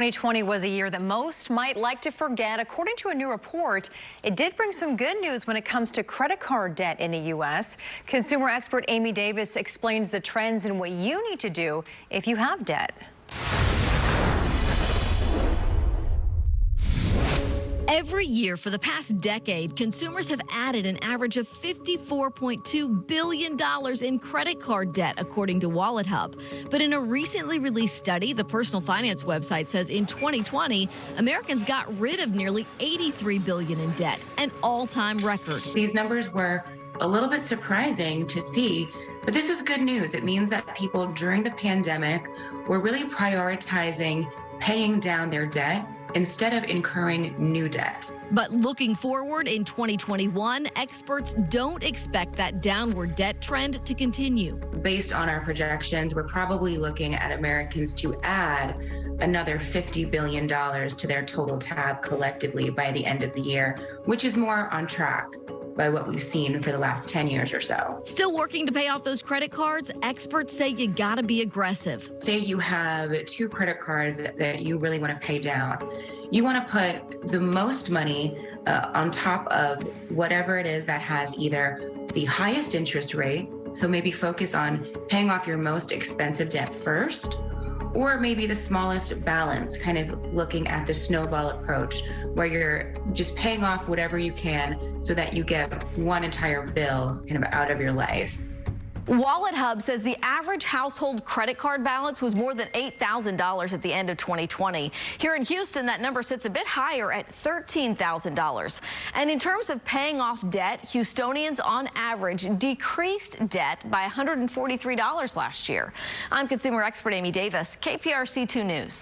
2020 was a year that most might like to forget. According to a new report, it did bring some good news when it comes to credit card debt in the U.S. Consumer expert Amy Davis explains the trends and what you need to do if you have debt. Every year for the past decade, consumers have added an average of $54.2 billion in credit card debt, according to WalletHub. But in a recently released study, the personal finance website says in 2020, Americans got rid of nearly $83 billion in debt, an all-time record. These numbers were a little bit surprising to see, but this is good news. It means that people during the pandemic were really prioritizing paying down their debt instead of incurring new debt. But looking forward in 2021, experts don't expect that downward debt trend to continue. Based on our projections, we're probably looking at Americans to add another $50 billion to their total tab collectively by the end of the year, which is more on track by what we've seen for the last 10 years or so. Still working to pay off those credit cards? Experts say you gotta be aggressive. Say you have 2 credit cards that you really want to pay down. You want to put the most money on top of whatever it is that has either the highest interest rate, so maybe focus on paying off your most expensive debt first, or maybe the smallest balance, kind of looking at the snowball approach, where you're just paying off whatever you can so that you get one entire bill kind of out of your life. WalletHub says the average household credit card balance was more than $8,000 at the end of 2020. Here in Houston, that number sits a bit higher at $13,000. And in terms of paying off debt, Houstonians on average decreased debt by $143 last year. I'm consumer expert Amy Davis, KPRC 2 News.